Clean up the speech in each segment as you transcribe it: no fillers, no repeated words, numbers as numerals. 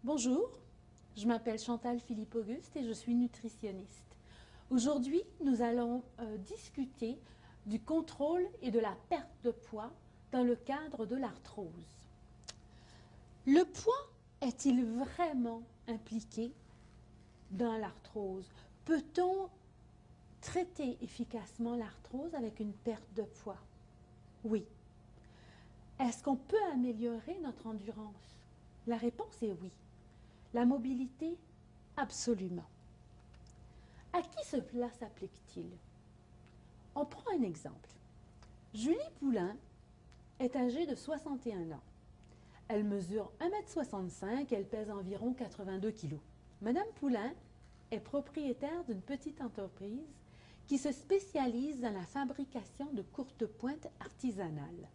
Bonjour, je m'appelle Chantal Philippe-Auguste et je suis nutritionniste. Aujourd'hui, nous allons discuter du contrôle et de la perte de poids dans le cadre de l'arthrose. Le poids est-il vraiment impliqué dans l'arthrose? Peut-on traiter efficacement l'arthrose avec une perte de poids? Oui. Est-ce qu'on peut améliorer notre endurance? La réponse est oui. La mobilité? Absolument. À qui cela s'applique-t-il? On prend un exemple. Julie Poulain est âgée de 61 ans. Elle mesure 1,65 m, elle pèse environ 82 kg. Madame Poulain est propriétaire d'une petite entreprise qui se spécialise dans la fabrication de courtes pointes artisanales.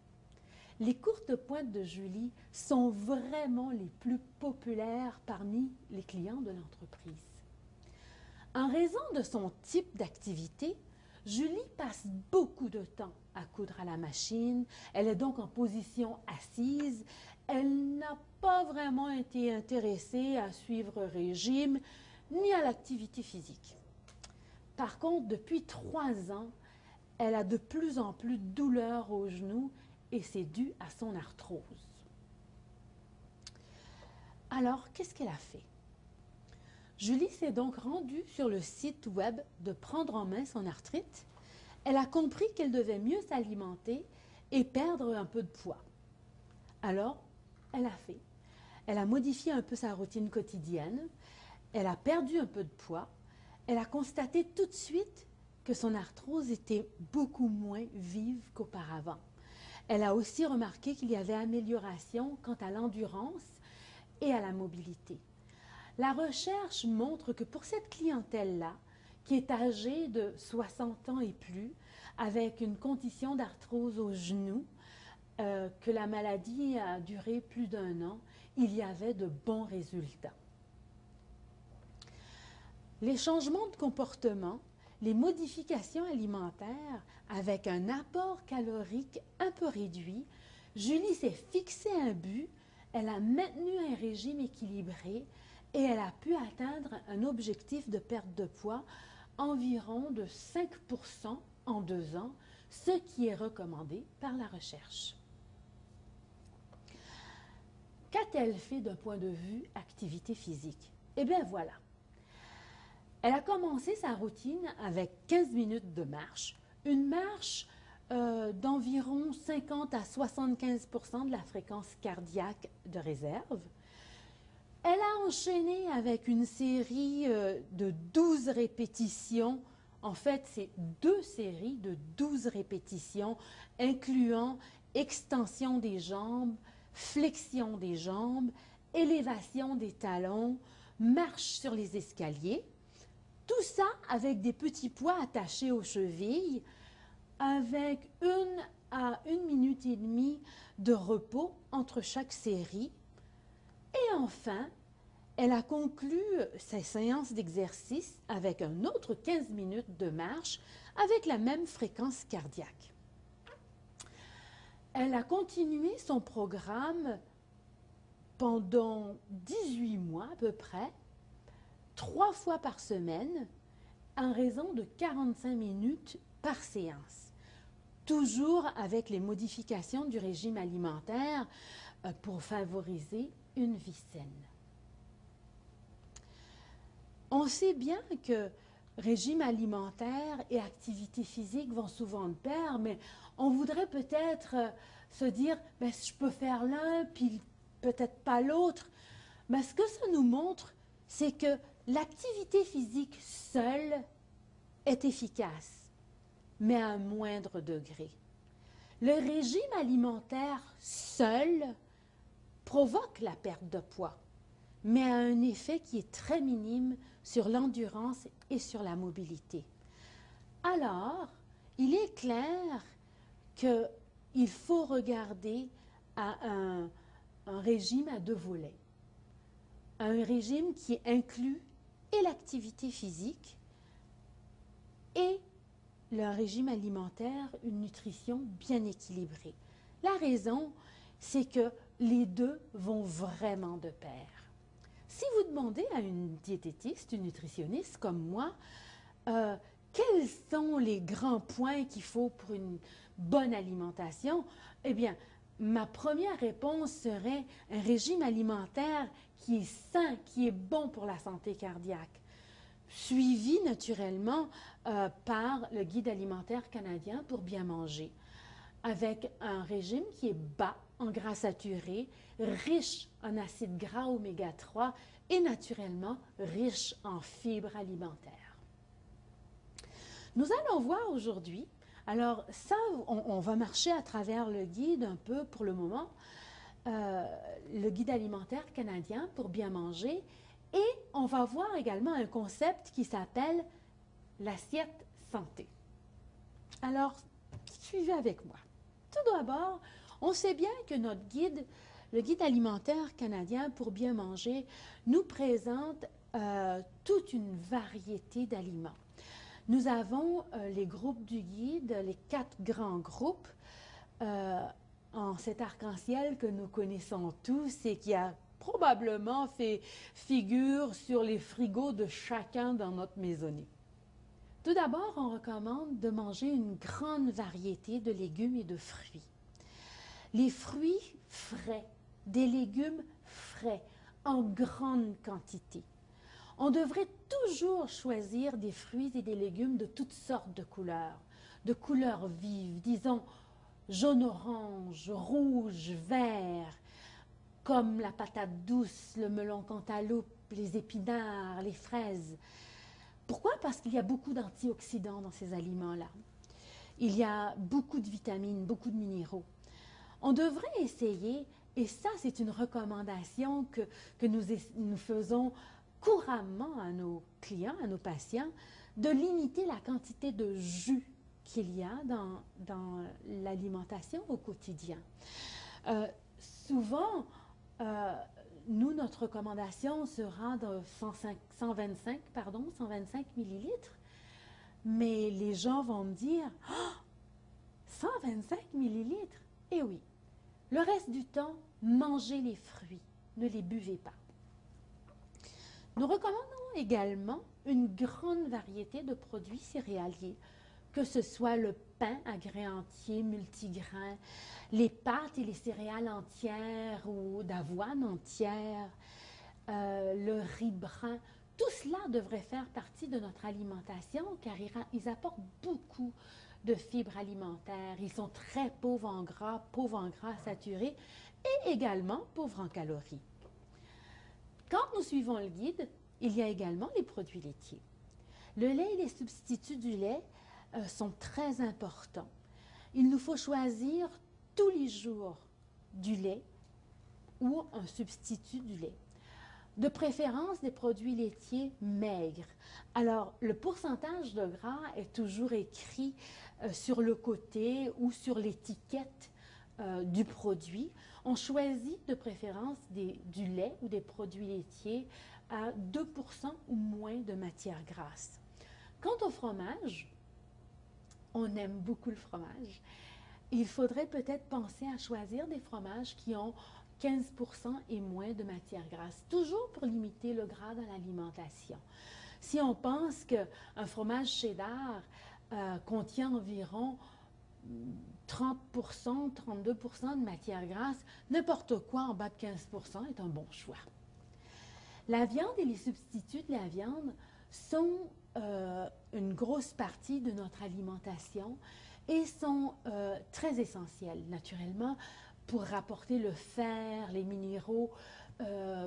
Les courtes pointes de Julie sont vraiment les plus populaires parmi les clients de l'entreprise. En raison de son type d'activité, Julie passe beaucoup de temps à coudre à la machine. Elle est donc en position assise. Elle n'a pas vraiment été intéressée à suivre un régime ni à l'activité physique. Par contre, depuis 3 ans, elle a de plus en plus de douleurs aux genoux et c'est dû à son arthrose. Alors, qu'est-ce qu'elle a fait? Julie s'est donc rendue sur le site web de Prendre en main son arthrite. Elle a compris qu'elle devait mieux s'alimenter et perdre un peu de poids. Alors, elle a fait. Elle a modifié un peu sa routine quotidienne. Elle a perdu un peu de poids. Elle a constaté tout de suite que son arthrose était beaucoup moins vive qu'auparavant. Elle a aussi remarqué qu'il y avait amélioration quant à l'endurance et à la mobilité. La recherche montre que pour cette clientèle-là, qui est âgée de 60 ans et plus, avec une condition d'arthrose au genou, que la maladie a duré plus d'1 an, il y avait de bons résultats. Les changements de comportement, les modifications alimentaires avec un apport calorique un peu réduit, Julie s'est fixé un but, elle a maintenu un régime équilibré et elle a pu atteindre un objectif de perte de poids environ de 5% en 2 ans, ce qui est recommandé par la recherche. Qu'a-t-elle fait d'un point de vue activité physique? Eh bien voilà. Elle a commencé sa routine avec 15 minutes de marche, une marche d'environ 50 à 75% de la fréquence cardiaque de réserve. Elle a enchaîné avec une série de 12 répétitions. En fait, c'est 2 séries de 12 répétitions, incluant extension des jambes, flexion des jambes, élévation des talons, marche sur les escaliers. Tout ça avec des petits poids attachés aux chevilles, avec 1 à 1 minute et demie de repos entre chaque série. Et enfin, elle a conclu ses séances d'exercice avec un autre 15 minutes de marche avec la même fréquence cardiaque. Elle a continué son programme pendant 18 mois à peu près, 3 fois par semaine, en raison de 45 minutes par séance. Toujours avec les modifications du régime alimentaire pour favoriser une vie saine. On sait bien que régime alimentaire et activité physique vont souvent de pair, mais on voudrait peut-être se dire, ben, je peux faire l'un, puis peut-être pas l'autre. Mais ce que ça nous montre, c'est que l'activité physique seule est efficace, mais à un moindre degré. Le régime alimentaire seul provoque la perte de poids, mais a un effet qui est très minime sur l'endurance et sur la mobilité. Alors, il est clair qu'il faut regarder à un régime à 2 volets. Un régime qui inclut et l'activité physique et le régime alimentaire, une nutrition bien équilibrée. La raison, c'est que les deux vont vraiment de pair. Si vous demandez à une diététiste, une nutritionniste comme moi, quels sont les grands points qu'il faut pour une bonne alimentation, eh bien, ma première réponse serait un régime alimentaire qui est sain, qui est bon pour la santé cardiaque, suivi naturellement par le Guide alimentaire canadien pour bien manger, avec un régime qui est bas en gras saturés, riche en acides gras oméga 3 et naturellement riche en fibres alimentaires. Nous allons voir aujourd'hui, alors ça, on va marcher à travers le guide un peu pour le moment, le Guide alimentaire canadien pour bien manger, et on va voir également un concept qui s'appelle l'assiette santé. Alors, suivez avec moi. Tout d'abord, on sait bien que notre guide, le Guide alimentaire canadien pour bien manger, nous présente toute une variété d'aliments. Nous avons les groupes du guide, les 4 grands groupes en cet arc-en-ciel que nous connaissons tous et qui a probablement fait figure sur les frigos de chacun dans notre maisonnée. Tout d'abord, on recommande de manger une grande variété de légumes et de fruits. Les fruits frais, des légumes frais, en grande quantité. On devrait toujours choisir des fruits et des légumes de toutes sortes de couleurs vives, disons jaune-orange, rouge, vert, comme la patate douce, le melon cantaloupe, les épinards, les fraises. Pourquoi? Parce qu'il y a beaucoup d'antioxydants dans ces aliments-là. Il y a beaucoup de vitamines, beaucoup de minéraux. On devrait essayer, et ça c'est une recommandation que nous faisons couramment à nos clients, à nos patients, de limiter la quantité de jus qu'il y a dans l'alimentation au quotidien. Souvent, nous, notre recommandation sera de 125 millilitres, mais les gens vont me dire oh, 125 millilitres? Eh oui, le reste du temps, mangez les fruits, ne les buvez pas. Nous recommandons également une grande variété de produits céréaliers, que ce soit le pain à grains entiers, multigrains, les pâtes et les céréales entières ou d'avoine entière, le riz brun. Tout cela devrait faire partie de notre alimentation car ils apportent beaucoup de fibres alimentaires. Ils sont très pauvres en gras saturés et également pauvres en calories. Quand nous suivons le guide, il y a également les produits laitiers. Le lait et les substituts du lait sont très importants. Il nous faut choisir tous les jours du lait ou un substitut du lait. De préférence des produits laitiers maigres. Alors, le pourcentage de gras est toujours écrit sur le côté ou sur l'étiquette du produit. On choisit de préférence du lait ou des produits laitiers à 2% ou moins de matière grasse. Quant au fromage, on aime beaucoup le fromage. Il faudrait peut-être penser à choisir des fromages qui ont 15% et moins de matière grasse, toujours pour limiter le gras dans l'alimentation. Si on pense qu'un fromage cheddar contient environ 30%, 32% de matière grasse, n'importe quoi en bas de 15% est un bon choix. La viande et les substituts de la viande sont une grosse partie de notre alimentation et sont très essentiels, naturellement, pour rapporter le fer, les minéraux,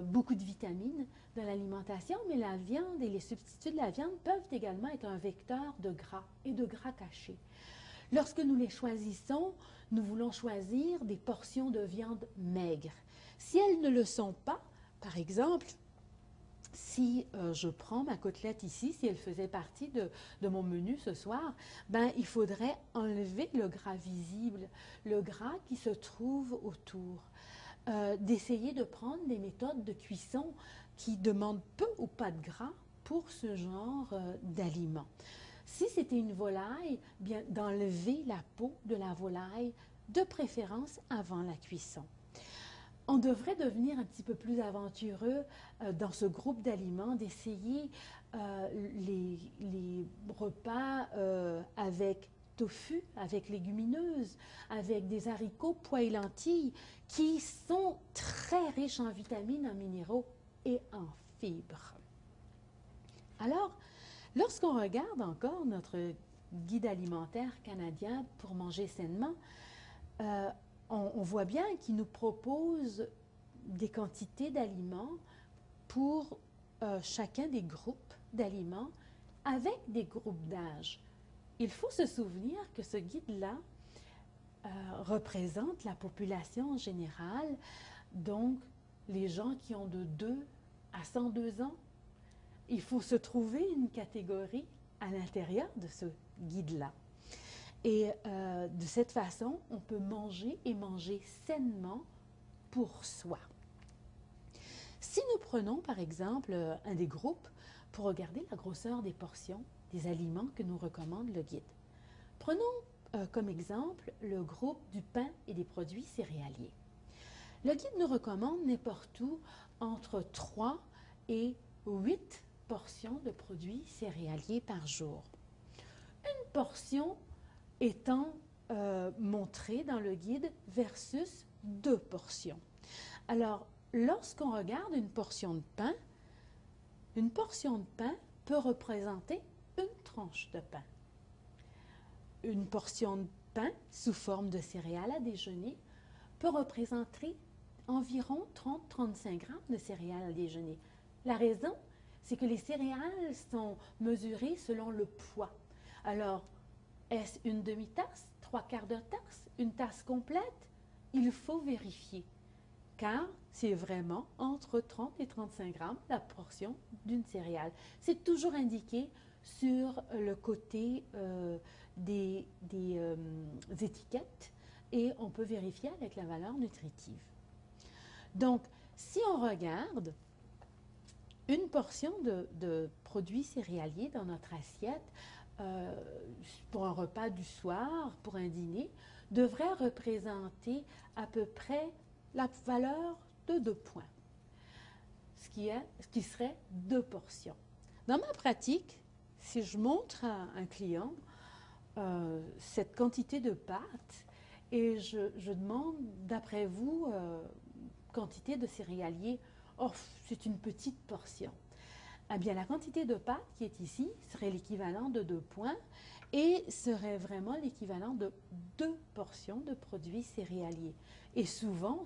beaucoup de vitamines dans l'alimentation, mais la viande et les substituts de la viande peuvent également être un vecteur de gras et de gras cachés. Lorsque nous les choisissons, nous voulons choisir des portions de viande maigres. Si elles ne le sont pas, par exemple, si je prends ma côtelette ici, si elle faisait partie de mon menu ce soir, ben, il faudrait enlever le gras visible, le gras qui se trouve autour. D'essayer de prendre des méthodes de cuisson qui demandent peu ou pas de gras pour ce genre d'aliments. Si c'était une volaille, bien d'enlever la peau de la volaille, de préférence avant la cuisson. On devrait devenir un petit peu plus aventureux dans ce groupe d'aliments, d'essayer les repas avec tofu, avec légumineuses, avec des haricots, pois et lentilles, qui sont très riches en vitamines, en minéraux et en fibres. Alors, lorsqu'on regarde encore notre guide alimentaire canadien pour manger sainement, on voit bien qu'il nous propose des quantités d'aliments pour chacun des groupes d'aliments avec des groupes d'âge. Il faut se souvenir que ce guide-là représente la population en général, donc les gens qui ont de 2 à 102 ans. Il faut se trouver une catégorie à l'intérieur de ce guide-là. Et de cette façon, on peut manger et manger sainement pour soi. Si nous prenons par exemple un des groupes pour regarder la grosseur des portions des aliments que nous recommande le guide. Prenons comme exemple le groupe du pain et des produits céréaliers. Le guide nous recommande n'importe où entre 3 et 8 portions de produits céréaliers par jour. Une portion étant montrée dans le guide versus 2 portions. Alors, lorsqu'on regarde une portion de pain peut représenter une tranche de pain. Une portion de pain sous forme de céréales à déjeuner peut représenter environ 30-35 grammes de céréales à déjeuner. La raison, c'est que les céréales sont mesurées selon le poids. Alors, est-ce une demi-tasse, 3/4 de tasse, une tasse complète? Il faut vérifier, car c'est vraiment entre 30 et 35 grammes la portion d'une céréale. C'est toujours indiqué sur le côté des étiquettes et on peut vérifier avec la valeur nutritive. Donc, si on regarde une portion de produits céréaliers dans notre assiette, pour un repas du soir, pour un dîner, devrait représenter à peu près la valeur de 2 points, ce qui serait 2 portions. Dans ma pratique, si je montre à un client cette quantité de pâtes et je demande, d'après vous, quantité de céréaliers, oh, c'est une petite portion. Eh bien, la quantité de pâtes qui est ici serait l'équivalent de 2 points et serait vraiment l'équivalent de 2 portions de produits céréaliers. Et souvent,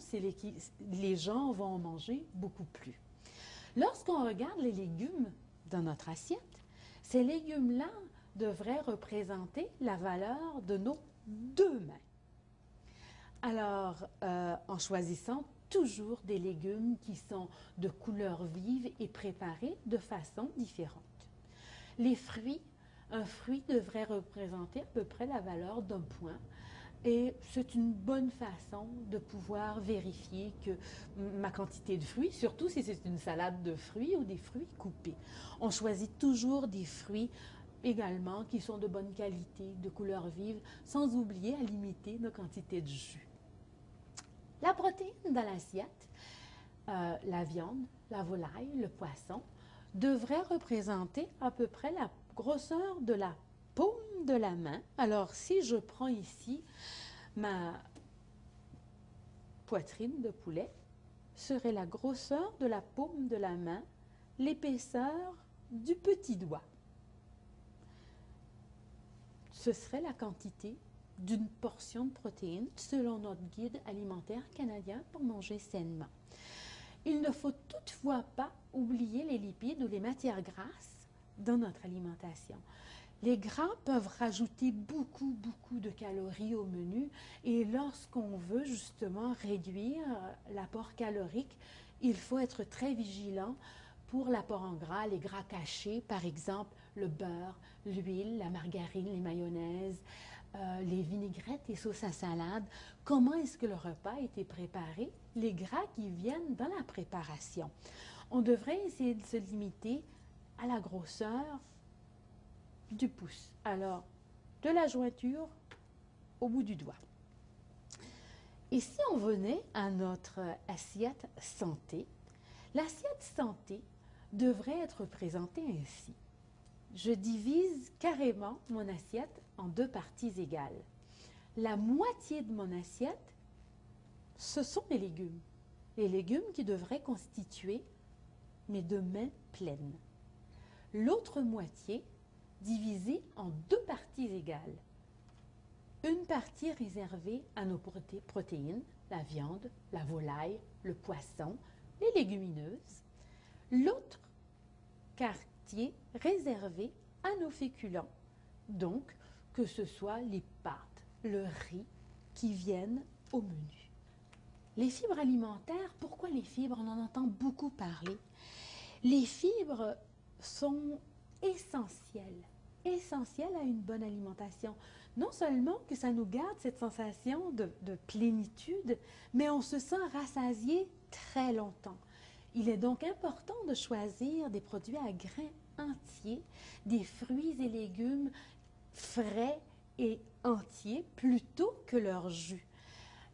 les gens vont en manger beaucoup plus. Lorsqu'on regarde les légumes dans notre assiette, ces légumes-là devraient représenter la valeur de nos 2 mains. Alors, en choisissant toujours des légumes qui sont de couleur vive et préparés de façon différente. Les fruits, un fruit devrait représenter à peu près la valeur d'1 point. Et c'est une bonne façon de pouvoir vérifier que ma quantité de fruits, surtout si c'est une salade de fruits ou des fruits coupés. On choisit toujours des fruits également qui sont de bonne qualité, de couleur vive, sans oublier à limiter nos quantités de jus. La protéine dans l'assiette, la viande, la volaille, le poisson, devrait représenter à peu près la grosseur de la paume de la main. Alors, si je prends ici ma poitrine de poulet, serait la grosseur de la paume de la main, l'épaisseur du petit doigt. Ce serait la quantité d'une portion de protéines selon notre guide alimentaire canadien pour manger sainement. Il ne faut toutefois pas oublier les lipides ou les matières grasses dans notre alimentation. Les gras peuvent rajouter beaucoup de calories au menu et lorsqu'on veut justement réduire l'apport calorique, il faut être très vigilant pour l'apport en gras, les gras cachés, par exemple le beurre, l'huile, la margarine, les mayonnaises, les vinaigrettes et sauces à salade. Comment est-ce que le repas a été préparé? Les gras qui viennent dans la préparation. On devrait essayer de se limiter à la grosseur du pouce. Alors, de la jointure au bout du doigt. Et si on venait à notre assiette santé, l'assiette santé devrait être présentée ainsi. Je divise carrément mon assiette en deux parties égales. La moitié de mon assiette, ce sont les légumes. Les légumes qui devraient constituer mes deux mains pleines. L'autre moitié, divisée en deux parties égales. Une partie réservée à nos protéines, la viande, la volaille, le poisson, les légumineuses. L'autre quartier réservé à nos féculents, donc que ce soit les pâtes, le riz qui viennent au menu. Les fibres alimentaires, pourquoi les fibres? On en entend beaucoup parler. Les fibres sont essentielles à une bonne alimentation. Non seulement que ça nous garde cette sensation de plénitude, mais on se sent rassasié très longtemps. Il est donc important de choisir des produits à grains entiers, des fruits et légumes frais et entiers plutôt que leur jus.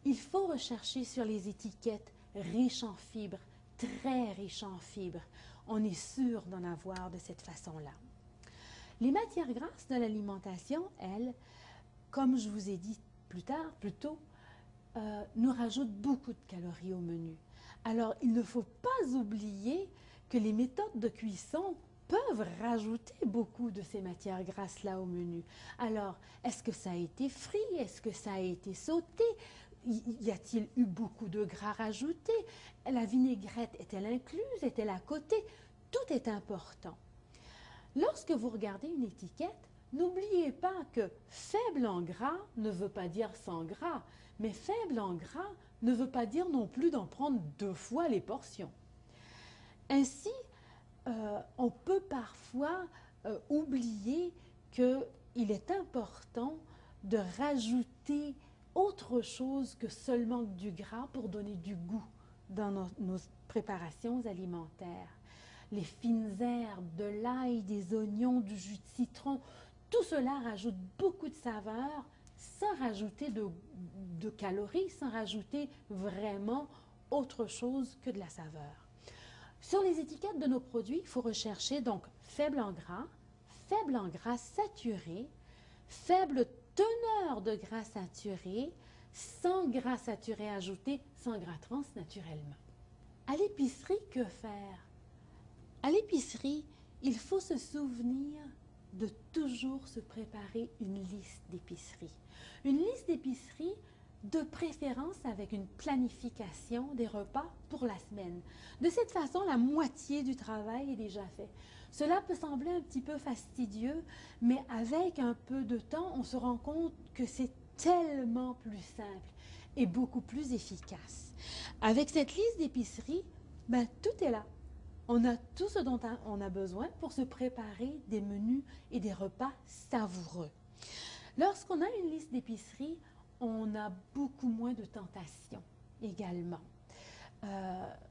Il faut rechercher sur les étiquettes riches en fibres, très riches en fibres. On est sûr d'en avoir de cette façon-là. Les matières grasses de l'alimentation, elles, comme je vous ai dit plus tôt, nous rajoutent beaucoup de calories au menu. Alors, il ne faut pas oublier que les méthodes de cuisson peuvent rajouter beaucoup de ces matières grasses-là au menu. Alors, est-ce que ça a été frit? Est-ce que ça a été sauté? Y a-t-il eu beaucoup de gras rajoutés? La vinaigrette est-elle incluse? Est-elle à côté? Tout est important. Lorsque vous regardez une étiquette, n'oubliez pas que faible en gras ne veut pas dire sans gras, mais faible en gras ne veut pas dire non plus d'en prendre 2 fois les portions. Ainsi, on peut parfois oublier qu'il est important de rajouter autre chose que seulement du gras pour donner du goût dans nos préparations alimentaires. Les fines herbes, de l'ail, des oignons, du jus de citron, tout cela rajoute beaucoup de saveur sans rajouter de calories, sans rajouter vraiment autre chose que de la saveur. Sur les étiquettes de nos produits, il faut rechercher donc faible en gras saturé, faible teneur de gras saturé, sans gras saturé ajouté, sans gras trans naturellement. À l'épicerie, que faire? À l'épicerie, il faut se souvenir de toujours se préparer une liste d'épicerie. Une liste d'épicerie, de préférence avec une planification des repas pour la semaine. De cette façon, la moitié du travail est déjà fait. Cela peut sembler un petit peu fastidieux, mais avec un peu de temps, on se rend compte que c'est tellement plus simple et beaucoup plus efficace. Avec cette liste d'épicerie, tout est là. On a tout ce dont on a besoin pour se préparer des menus et des repas savoureux. Lorsqu'on a une liste d'épicerie, on a beaucoup moins de tentations également.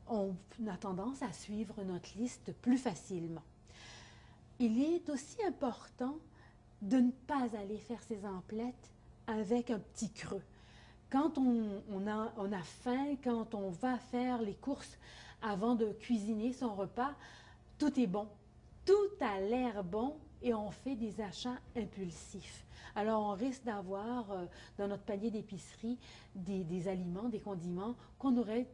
On a tendance à suivre notre liste plus facilement. Il est aussi important de ne pas aller faire ses emplettes avec un petit creux. Quand on a faim, quand on va faire les courses avant de cuisiner son repas, tout est bon. Tout a l'air bon et on fait des achats impulsifs. Alors, on risque d'avoir dans notre panier d'épicerie des aliments, des condiments qu'on aurait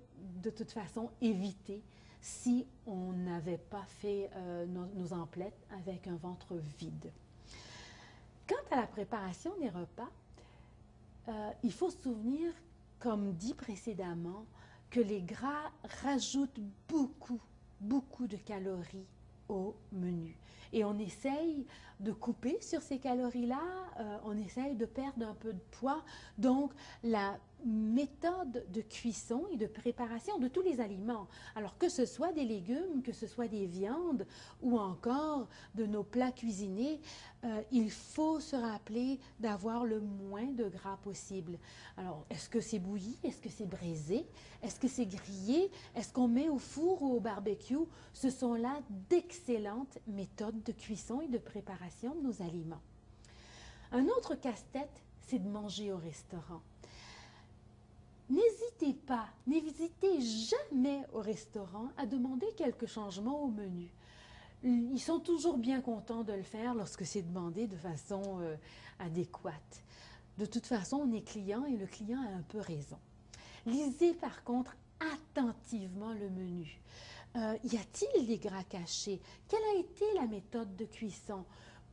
de toute façon évité si on n'avait pas fait nos emplettes avec un ventre vide. Quant à la préparation des repas, il faut se souvenir, comme dit précédemment, que les gras rajoutent beaucoup de calories au menu. Et on essaye de couper sur ces calories-là, on essaye de perdre un peu de poids. Donc, la méthode de cuisson et de préparation de tous les aliments, alors que ce soit des légumes, que ce soit des viandes ou encore de nos plats cuisinés, il faut se rappeler d'avoir le moins de gras possible. Alors, est-ce que c'est bouilli? Est-ce que c'est braisé? Est-ce que c'est grillé? Est-ce qu'on met au four ou au barbecue? Ce sont là d'excellentes méthodes de cuisson et de préparation de nos aliments. Un autre casse-tête, c'est de manger au restaurant. n'hésitez jamais au restaurant à demander quelques changements au menu. Ils sont toujours bien contents de le faire lorsque c'est demandé de façon adéquate. De toute façon, on est client et le client a un peu raison. Lisez par contre attentivement le menu. Y a-t-il des gras cachés? Quelle a été la méthode de cuisson?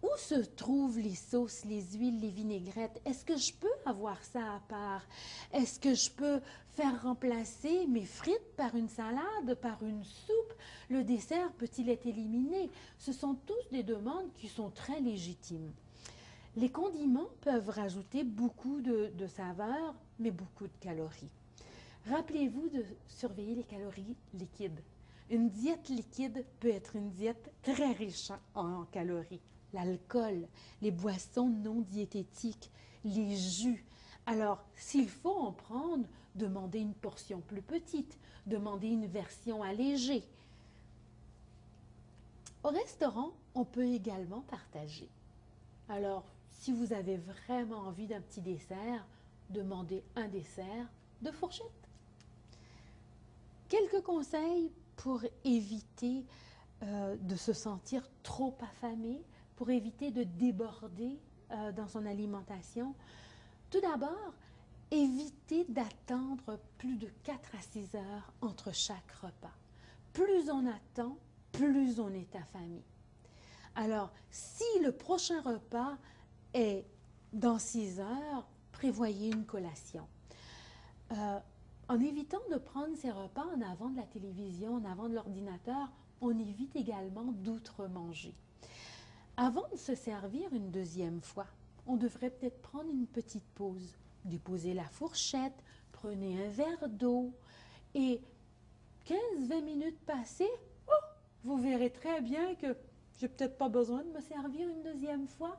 Où se trouvent les sauces, les huiles, les vinaigrettes? Est-ce que je peux avoir ça à part? Est-ce que je peux faire remplacer mes frites par une salade, par une soupe? Le dessert peut-il être éliminé? Ce sont tous des demandes qui sont très légitimes. Les condiments peuvent rajouter beaucoup de saveur, mais beaucoup de calories. Rappelez-vous de surveiller les calories liquides. Une diète liquide peut être une diète très riche en calories. L'alcool, les boissons non diététiques, les jus. Alors, s'il faut en prendre, demandez une portion plus petite, demandez une version allégée. Au restaurant, on peut également partager. Alors, si vous avez vraiment envie d'un petit dessert, demandez un dessert de fourchette. Quelques conseils pour éviter de se sentir trop affamé, pour éviter de déborder dans son alimentation. Tout d'abord, évitez d'attendre plus de 4 à 6 heures entre chaque repas. Plus on attend, plus on est affamé. Alors, si le prochain repas est dans 6 heures, prévoyez une collation. En évitant de prendre ces repas en avant de la télévision, en avant de l'ordinateur, on évite également d'outre-manger. Avant de se servir une deuxième fois, on devrait peut-être prendre une petite pause, déposer la fourchette, prenez un verre d'eau et 15-20 minutes passées, vous verrez très bien que j'ai peut-être pas besoin de me servir une deuxième fois.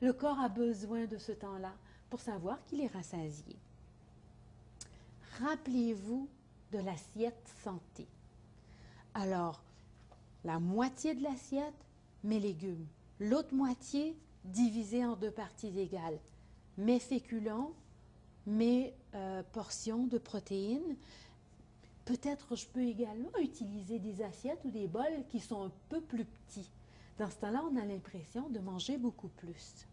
Le corps a besoin de ce temps-là pour savoir qu'il est rassasié. Rappelez-vous de l'assiette santé. Alors, la moitié de l'assiette, mes légumes. L'autre moitié, divisée en 2 parties égales. Mes féculents, mes portions de protéines. Peut-être je peux également utiliser des assiettes ou des bols qui sont un peu plus petits. Dans ce temps-là, on a l'impression de manger beaucoup plus.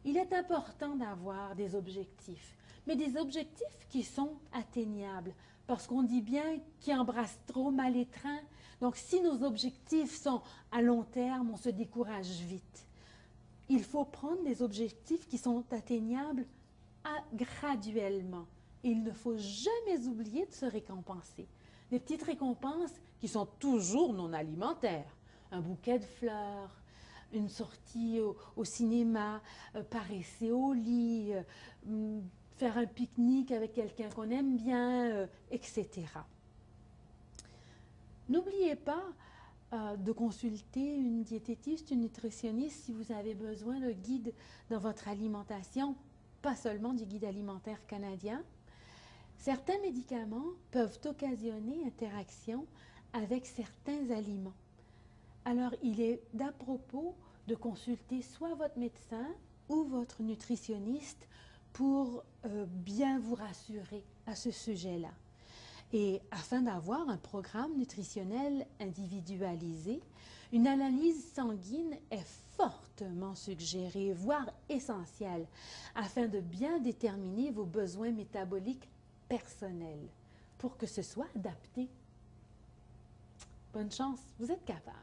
Il est important d'avoir des objectifs, mais des objectifs qui sont atteignables, parce qu'on dit bien qui embrasse trop mal étreint. Donc, si nos objectifs sont à long terme, on se décourage vite. Il faut prendre des objectifs qui sont atteignables graduellement. Et il ne faut jamais oublier de se récompenser. Des petites récompenses qui sont toujours non alimentaires. Un bouquet de fleurs, une sortie au cinéma, paresser au lit, faire un pique-nique avec quelqu'un qu'on aime bien, etc. N'oubliez pas de consulter une diététiste, une nutritionniste si vous avez besoin de guide dans votre alimentation, pas seulement du guide alimentaire canadien. Certains médicaments peuvent occasionner interaction avec certains aliments. Alors, il est d'à propos de consulter soit votre médecin ou votre nutritionniste pour bien vous rassurer à ce sujet-là. Et afin d'avoir un programme nutritionnel individualisé, une analyse sanguine est fortement suggérée, voire essentielle, afin de bien déterminer vos besoins métaboliques personnels pour que ce soit adapté. Bonne chance, vous êtes capable.